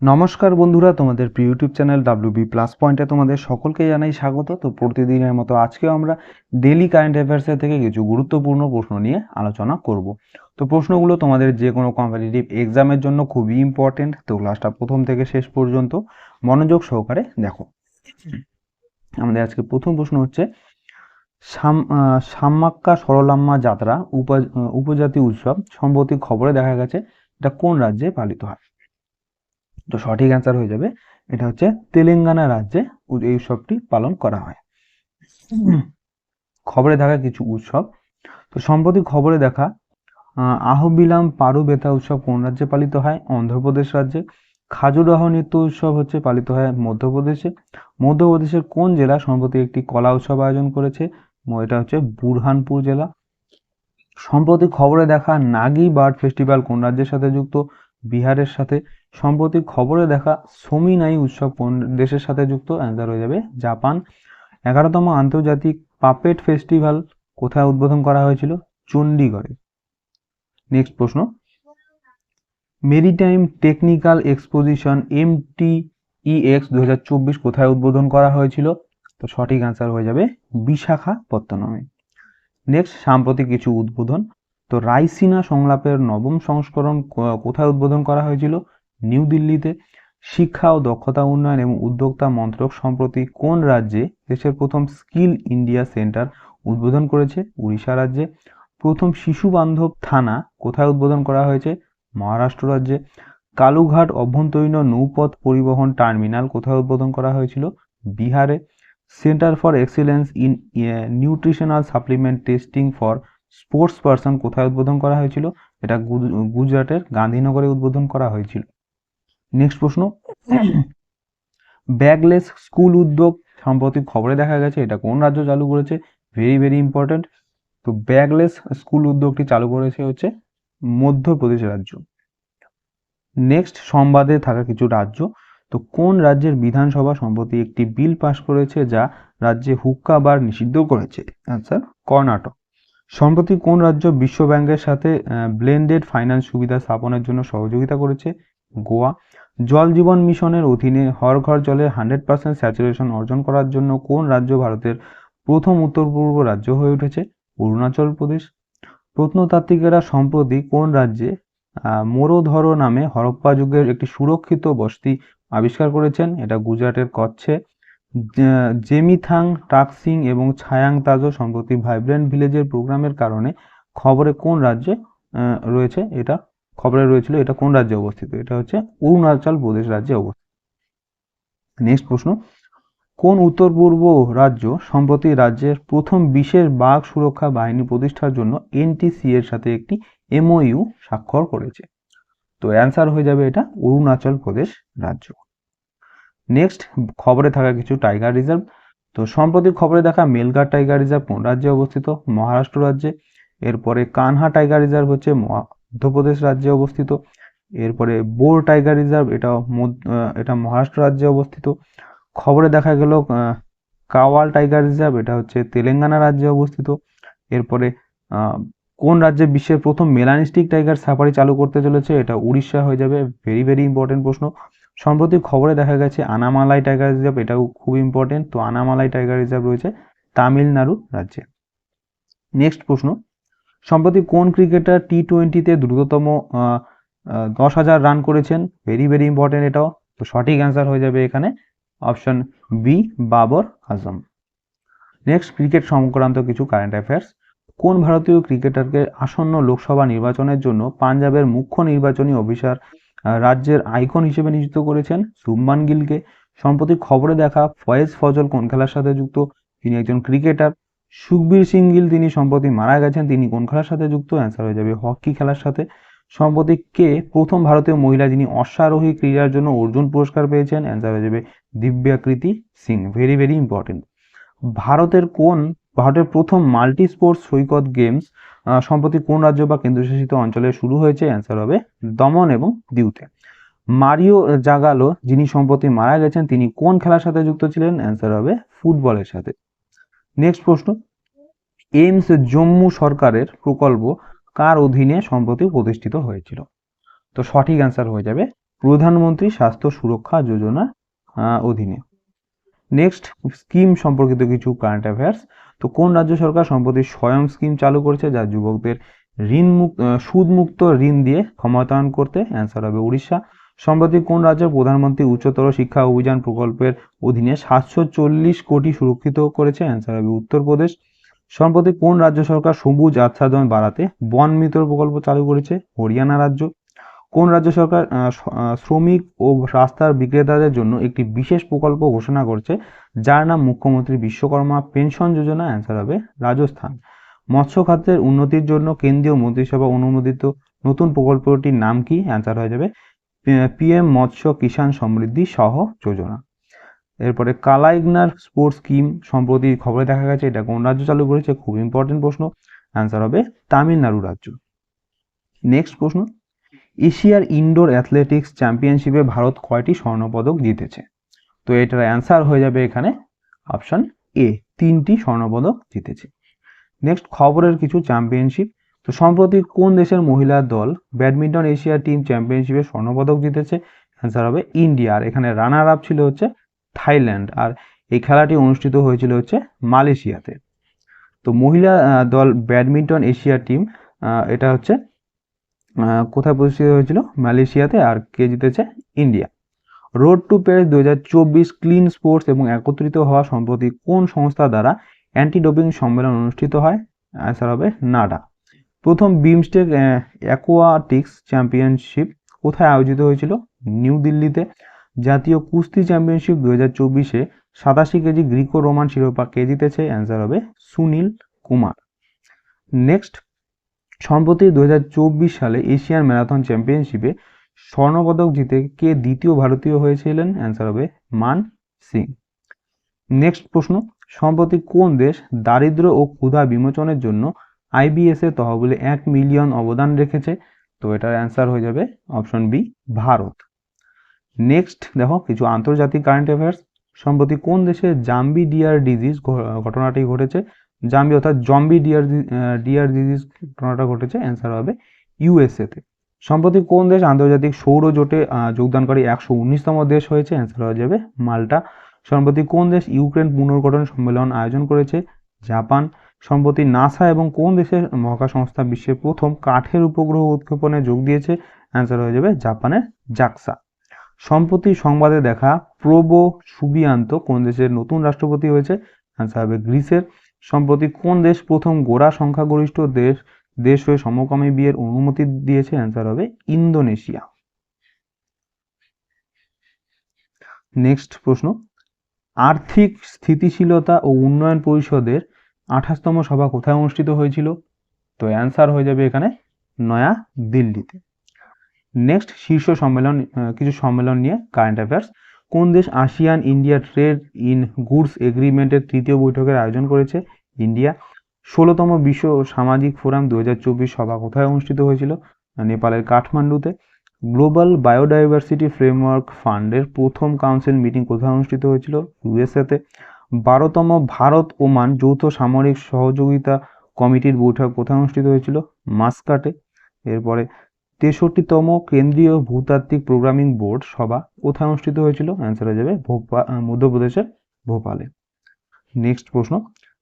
নমস্কার বন্ধুরা, তোমাদের প্রিয় ইউটিউব চ্যানেল WB প্লাস পয়েন্টে তোমাদের সকলকে জানাই স্বাগত। তো প্রতিদিনের মতো আজকেও আমরা ডেলি কারেন্ট অ্যাফেয়ার্সের থেকে কিছু গুরুত্বপূর্ণ প্রশ্ন নিয়ে আলোচনা করব। তো প্রশ্নগুলো তোমাদের যে কোনো কম্পিটিটিভ এক্সামের জন্য খুবই ইম্পর্টেন্ট। তো ক্লাসটা প্রথম থেকে শেষ পর্যন্ত মনোযোগ সহকারে দেখো। আমাদের আজকে প্রথম প্রশ্ন হচ্ছে সাম্মাক্কা সরলাম্মা যাত্রা উপজাতি উৎসব সম্প্রতি খবরে দেখা গেছে এটা কোন রাজ্যে পালিত হয়? তো সঠিক অ্যান্সার হয়ে যাবে এটা হচ্ছে তেলেঙ্গানা রাজ্যে এই উৎসবটি পালন করা হয়। খবরে দেখা কিছু উৎসব। তো সম্প্রতি খবরে দেখা আহবিলাম পারু বেতা উৎসব কোন রাজ্যে পালিত হয়? অন্ধ্রপ্রদেশ রাজ্যে। খাজুরাহ নৃত্য উৎসব হচ্ছে পালিত হয় মধ্যপ্রদেশে। মধ্যপ্রদেশের কোন জেলা সম্প্রতি একটি কলা উৎসব আয়োজন করেছে? এটা হচ্ছে বুরহানপুর জেলা। সম্প্রতি খবরে দেখা নাগি বার্ড ফেস্টিভ্যাল কোন রাজ্যের সাথে যুক্ত? বিহারের সাথে। সম্প্রতি খবরে দেখা সোমিনাই উৎসব কোন দেশের সাথে যুক্ত? অ্যান্সার হয়ে যাবে জাপান। 11তম আন্তর্জাতিক পাপেট ফেস্টিভ্যাল কোথায় উদ্বোধন করা হয়েছিল? চণ্ডীগড়ে। নেক্সট প্রশ্ন, মেরিটাইম টেকনিক্যাল এক্সপোজিশন MTEX 2024 কোথায় উদ্বোধন করা হয়েছিল? তো সঠিক অ্যান্সার হয়ে যাবে বিশাখাপত্তনমে। নেক্সট, সাম্প্রতিক কিছু উদ্বোধন। তো রাইসিনা সংলাপের নবম সংস্করণ কোথায় উদ্বোধন করা হয়েছিল? নিউ দিল্লিতে। শিক্ষা ও দক্ষতা উন্নয়ন এবং উদ্যোক্তা মন্ত্রক সম্প্রতি কোন রাজ্যে দেশের প্রথম স্কিল ইন্ডিয়া সেন্টার উদ্বোধন করেছে? উড়িষ্যা রাজ্যে। প্রথম শিশু বান্ধব থানা কোথায় উদ্বোধন করা হয়েছে? মহারাষ্ট্র রাজ্যে। কালুঘাট অভ্যন্তরীণ নৌপথ পরিবহন টার্মিনাল কোথায় উদ্বোধন করা হয়েছিল? বিহারে। Centre for excellence in nutritional supplement testing for sports person কোথায় উদ্বোধন করা হয়েছিল? এটা গুজরাটের গান্ধীনগরে উদ্বোধন করা হয়েছিল। নেক্সট প্রশ্ন, ব্যাগলেস স্কুল উদ্যোগ সম্প্রতি খবরে দেখা গেছে এটা কোন রাজ্য চালু করেছে? Very very important. তো ব্যাগলেস স্কুল উদ্যোগটি চালু করেছে হচ্ছে মধ্যপ্রদেশ রাজ্য। নেক্সট, সংবাদে থাকা কিছু রাজ্য। তো কোন রাজ্যের বিধানসভা সম্প্রতি একটি বিল পাস করেছে যা রাজ্যে হুক্কা বার নিষিদ্ধ করেছে? অ্যান্সার কর্ণাটক। সম্প্রতি কোন রাজ্য বিশ্ব ব্যাংকের সাথে ব্লেন্ডেড ফাইন্যান্স সুবিধা স্থাপনের জন্য সহযোগিতা করেছে? গোয়া। জল জীবন মিশনের অধীনে হর ঘর জলের 100% স্যাচুরেশন অর্জন করার জন্য কোন রাজ্য ভারতের প্রথম উত্তর পূর্ব রাজ্য হয়ে উঠেছে? অরুণাচল প্রদেশ। প্রত্নতাত্ত্বিকেরা সম্প্রতি কোন রাজ্যে মোরোধর নামে হরপ্পা যুগের একটি সুরক্ষিত বসতি আবিষ্কার করেছেন? এটা গুজরাটের কচ্ছে। জেমিথাং টাকসিং এবং ছায়াং তাজো সম্প্রতি ভাইব্রেন্ট ভিলেজের প্রোগ্রামের কারণে খবরে কোন রাজ্যে রয়েছে? এটা খবরে রয়েছিল এটা কোন রাজ্যে অবস্থিত? এটা হচ্ছে অরুণাচল প্রদেশ রাজ্যে অবস্থিত। নেক্সট প্রশ্ন, কোন উত্তর পূর্ব রাজ্য সম্প্রতি রাজ্যের প্রথম বিশেষ বাঘ সুরক্ষা বাহিনী প্রতিষ্ঠার জন্য NTC এর সাথে একটি MOU স্বাক্ষর করেছে? তো অ্যান্সার হয়ে যাবে এটা অরুণাচল প্রদেশ রাজ্য। নেক্সট, খবরে থাকা কিছু টাইগার রিজার্ভ। তো সম্প্রতি খবরে দেখা মেলঘাট টাইগার রিজার্ভ কোন রাজ্যে অবস্থিত? মহারাষ্ট্র রাজ্যে। এরপরে কানহা টাইগার রিজার্ভ হচ্ছে মধ্যপ্রদেশ রাজ্যে অবস্থিত। এরপরে বোর টাইগার রিজার্ভ এটা মহারাষ্ট্র রাজ্যে অবস্থিত। খবরে দেখা গেল কাওয়াল টাইগার রিজার্ভ এটা হচ্ছে তেলেঙ্গানা রাজ্যে অবস্থিত। এরপরে কোন রাজ্যে বিশ্বের প্রথম মেলানিস্টিক টাইগার সাফারি চালু করতে চলেছে? এটা উড়িষ্যা হয়ে যাবে। ভেরি ভেরি ইম্পর্টেন্ট প্রশ্ন। সম্প্রতি খবরে দেখা গেছে আনামালাই টাইগার রিজার্ভ এটাও খুব ইম্পর্টেন্ট। তো আনামালাই টাইগার রিজার্ভ রয়েছে তামিলনাড়ু রাজ্যে। নেক্সট প্রশ্ন, সম্প্রতি কোন ক্রিকেটার T20-তে দ্রুততম 10,000 রান করেছেন? ভেরি ভেরি ইম্পর্টেন্ট এটাও। তো সঠিক অ্যান্সার হয়ে যাবে এখানে option B, Babar Azam. Next, cricket সংক্রান্ত কিছু কারেন্ট অ্যাফেয়ার্স। কোন ভারতীয় ক্রিকেটারকে আসন্ন লোকসভা নির্বাচনের জন্য পাঞ্জাবের মুখ্য নির্বাচনী অফিসার রাজ্যের আইকন হিসেবে নিযুক্ত করেছেন? শুভমান গিলকে। সম্প্রতি খবরে দেখা ফয়েজ ফজল কোন খেলার সাথে যুক্ত? তিনি একজন ক্রিকেটার। সুখবীর সিং গিল তিনি সম্প্রতি মারা গেছেন, তিনি কোন খেলার সাথে যুক্ত? অ্যান্সার হয়ে যাবে হকি খেলার সাথে। সম্প্রতি কে প্রথম ভারতীয় মহিলা যিনি অশ্বারোহী ক্রীড়ার জন্য অর্জুন পুরস্কার পেয়েছেন? অ্যান্সার হয়ে যাবে Divyakriti Singh. Very very important. ভারতের প্রথম মাল্টি স্পোর্টস সৈকত গেমস সম্প্রতি কোন রাজ্য বা কেন্দ্রশাসিত অঞ্চলে শুরু হয়েছে? অ্যান্সার হবে দমন এবং দিউতে। মারিও জাগালো যিনি সম্প্রতি মারা গেছেন তিনি কোন খেলার সাথে যুক্ত ছিলেন? অ্যান্সার হবে ফুটবলের সাথে। নেক্সট প্রশ্ন, এইমস জম্মু সরকারের প্রকল্প কার অধীনে সম্প্রতি প্রতিষ্ঠিত হয়েছিল? তো সঠিক অ্যান্সার হয়ে যাবে প্রধানমন্ত্রী স্বাস্থ্য সুরক্ষা যোজনা অধীনে। নেক্সট, স্কিম সম্পর্কিত কিছু কারেন্ট অ্যাফেয়ার্স। তো কোন রাজ্য সরকার সম্প্রতি স্বয়ং স্কিম চালু করেছে যা যুবকদের সুদমুক্ত ঋণ দিয়ে ক্ষমতায়ন করতে? অ্যান্সার হবে উড়িষ্যা। সম্প্রতি কোন রাজ্যের প্রধানমন্ত্রী উচ্চতর শিক্ষা অভিযান প্রকল্পের অধীনে 740 কোটি সুরক্ষিত করেছে? অ্যান্সার হবে উত্তরপ্রদেশ। সম্প্রতি কোন রাজ্য সরকার সবুজ আচ্ছাদন বাড়াতে বন মিত্র প্রকল্প চালু করেছে? হরিয়ানা রাজ্য। কোন রাজ্য সরকার শ্রমিক ও রাস্তার বিক্রেতাদের জন্য একটি বিশেষ প্রকল্প ঘোষণা করেছে যার নাম মুখ্যমন্ত্রী বিশ্বকর্মা পেনশন যোজনা? অ্যান্সার হবে রাজস্থান। মৎস্য খাতের উন্নতির জন্য কেন্দ্রীয় মন্ত্রিসভা অনুমোদিত নতুন প্রকল্পটির নাম কি? অ্যান্সার হয়ে যাবে পিএম মৎস্য কিষাণ সমৃদ্ধি সহ যোজনা। এরপরে কালাইগনার স্পোর্টস স্কিম সম্প্রতি খবরে দেখা গেছে, এটা কোন রাজ্য চালু করেছে? খুব ইম্পর্টেন্ট প্রশ্ন, অ্যান্সার হবে তামিলনাড়ু রাজ্য। নেক্সট প্রশ্ন, এশিয়ার ইনডোর অ্যাথলেটিক্স চ্যাম্পিয়নশিপে ভারত কয়টি স্বর্ণপদক জিতেছে? তো এটার অ্যান্সার হয়ে যাবে এখানে অপশন এ, 3টি স্বর্ণপদক জিতেছে। নেক্সট, খবরের কিছু চ্যাম্পিয়নশিপ। তো সম্প্রতি কোন দেশের মহিলা দল ব্যাডমিন্টন এশিয়া টিম চ্যাম্পিয়নশিপে স্বর্ণপদক জিতেছে? অ্যান্সার হবে ইন্ডিয়া। আর এখানে রানার আপ ছিল হচ্ছে থাইল্যান্ড। আর এই খেলাটি অনুষ্ঠিত হয়েছিল হচ্ছে মালয়েশিয়াতে। তো মহিলা দল ব্যাডমিন্টন এশিয়া টিম এটা হচ্ছে কোথায় প্রতিষ্ঠিত হয়েছিল? মালয়েশিয়াতে। আর কে জিতেছে? India. Road to Paris 2024 clean sports এবং একত্রিত হওয়া সম্প্রতি কোন সংস্থা দ্বারা অ্যান্টি ডোপিং সম্মেলন অনুষ্ঠিত হয়? অ্যান্সার হবে নাডা। প্রথম বিমস্টেক অ্যাকোয়াটিক্স চ্যাম্পিয়নশিপ কোথায় আয়োজিত হয়েছিল? নিউ দিল্লিতে। জাতীয় কুস্তি চ্যাম্পিয়নশিপ 2024-এ 87 কেজি গ্রিকো রোমান শিরোপা কে জিতেছে? অ্যান্সার হবে সুনীল কুমার। নেক্সট, সম্প্রতি 2024 সালে এশিয়ান ম্যারাথন চ্যাম্পিয়নশিপে স্বর্ণপদক জিতে কে দ্বিতীয় ভারতীয় হয়েছিলেন? অ্যান্সার হবে মান সিং। নেক্সট প্রশ্ন, সম্প্রতি কোন দেশ দারিদ্র ও ক্ষুধা বিমোচনের জন্য আইবিএস এর তহবিলে 1 মিলিয়ন অবদান রেখেছে? তো এটার অ্যান্সার হয়ে যাবে অপশন বি, ভারত। নেক্সট দেখো কিছু আন্তর্জাতিক কারেন্ট অ্যাফেয়ার্স। সম্প্রতি কোন দেশে জাম্বি ডিয়ার ডিজিজ ঘটনাটি ঘটেছে? জাম্বি অর্থাৎ জম্বি ডিয়ার ডিজিজ ঘটনাটা ঘটেছে, অ্যান্সার হবে ইউএসএতে। সম্প্রতি কোন দেশ আন্তর্জাতিক সৌর জোটে যোগদানকারী 119তম দেশ হয়েছে? অ্যান্সার হয়ে যাবে মাল্টা। সম্প্রতি কোন দেশ ইউক্রেন পুনর্গঠন সম্মেলন আয়োজন করেছে? জাপান। সম্প্রতি নাসা এবং কোন দেশের মহাকাশ সংস্থা বিশ্বের প্রথম কাঠের উপগ্রহ উৎক্ষেপণে যোগ দিয়েছে? অ্যান্সার হয়ে যাবে জাপানের জাক্সা। সম্প্রতি সংবাদে দেখা প্রোবো সুবিয়ান্ত কোন দেশের নতুন রাষ্ট্রপতি হয়েছে? অ্যান্সার হবে গ্রিসের। সম্প্রতি কোন দেশ প্রথম গোঁড়া সংখ্যাগরিষ্ঠ দেশ হয়ে সমকামী বিয়ের অনুমতি দিয়েছে? অ্যান্সার হবে ইন্দোনেশিয়া। নেক্সট প্রশ্ন, আর্থিক স্থিতিশীলতা ও উন্নয়ন পরিষদের 28তম সভা কোথায় অনুষ্ঠিত হয়েছিল? তো অ্যান্সার হয়ে যাবে এখানে নয়া দিল্লিতে। নেক্সট, শীর্ষ সম্মেলন, কিছু সম্মেলন নিয়ে কারেন্ট অ্যাফেয়ার্স। কোন দেশ ASEAN India trade in goods এগ্রিমেন্টের 3য় বৈঠকের আয়োজন করেছে? ইন্ডিয়া। 16তম বিশ্ব সামাজিক ফোরাম 2024 সভা কোথায় অনুষ্ঠিত হয়েছিল? নেপালের কাঠমান্ডুতে। গ্লোবাল বায়োডাইভার্সিটি ফ্রেমওয়ার্ক ফান্ডের প্রথম কাউন্সিল মিটিং কোথায় অনুষ্ঠিত হয়েছিল? ইউএসএতে। 12তম ভারত ওমান যৌথ সামরিক সহযোগিতা কমিটির বৈঠক কোথায় অনুষ্ঠিত হয়েছিল? মাস্কাটে। এরপরে 63তম কেন্দ্রীয় ভূতাত্ত্বিক প্রোগ্রামিং বোর্ড সভা কোথায় অনুষ্ঠিত হয়েছিল? অ্যান্সার হয়ে যাবে মধ্যপ্রদেশের ভোপালে। নেক্সট প্রশ্ন,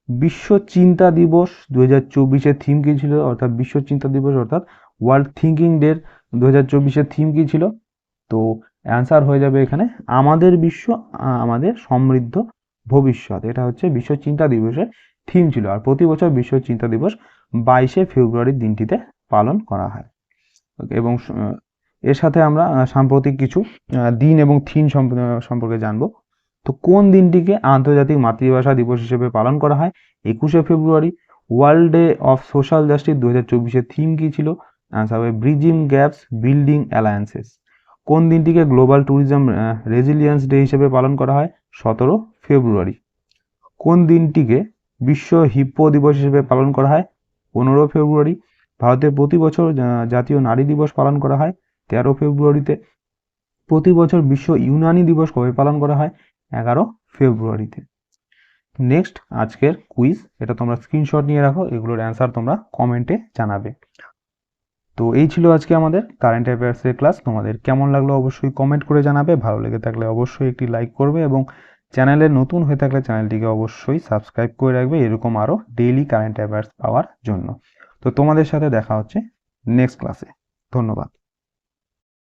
বিশ্ব চিন্তা দিবস 2024-এর থিম কি ছিল? অর্থাৎ বিশ্ব চিন্তা দিবস অর্থাৎ ওয়ার্ল্ড থিঙ্কিং ডে 2024-এর থিম কি ছিল? তো অ্যান্সার হয়ে যাবে এখানে আমাদের বিশ্ব আমাদের সমৃদ্ধ ভবিষ্যৎ। এটা হচ্ছে বিশ্ব চিন্তা দিবসের থিম ছিল। আর প্রতি বছর বিশ্ব চিন্তা দিবস 22শে ফেব্রুয়ারির দিনটিতে পালন করা হয়। এবং এর সাথে আমরা সাম্প্রতিক কিছু দিন এবং থিম সম্পর্কে জানবো। তো কোন দিনটিকে আন্তর্জাতিক মাতৃভাষা দিবস হিসেবে পালন করা হয়? 21শে ফেব্রুয়ারি। World day of social justice 2024-এর থিম কি ছিল? অ্যান্সার হবে ব্রিজিং গ্যাপস বিল্ডিং অ্যালায়েন্সেস। কোন দিনটিকে গ্লোবাল ট্যুরিজম রেজিলিয়েন্স ডে হিসেবে পালন করা হয়? 17 ফেব্রুয়ারি। কোন দিনটিকে বিশ্ব হিপ্পো দিবস হিসেবে পালন করা হয়? 15 ফেব্রুয়ারি। ভারতে প্রতি বছর জাতীয় নারী দিবস পালন করা হয় 13 ফেব্রুয়ারিতে। প্রতি বছর বিশ্ব ইউনানি দিবস কবে পালন করা হয়? 11 ফেব্রুয়ারিতে। নেক্সট, আজকের কুইজ, এটা তোমরা স্ক্রিনশট নিয়ে রাখো, এগুলোর অ্যান্সার তোমরা কমেন্টে জানাবে। তো এই ছিল আজকে আমাদের কারেন্ট অ্যাফেয়ার্সের ক্লাস। তোমাদের কেমন লাগলো অবশ্যই কমেন্ট করে জানাবে, ভালো লেগে থাকলে অবশ্যই একটি লাইক করবে এবং চ্যানেলে নতুন হয়ে থাকলে চ্যানেলটিকে অবশ্যই সাবস্ক্রাইব করে রাখবে এরকম আরও ডেইলি কারেন্ট অ্যাফেয়ার্স পাওয়ার জন্য। তো তোমাদের সাথে দেখা হচ্ছে নেক্সট ক্লাসে। ধন্যবাদ।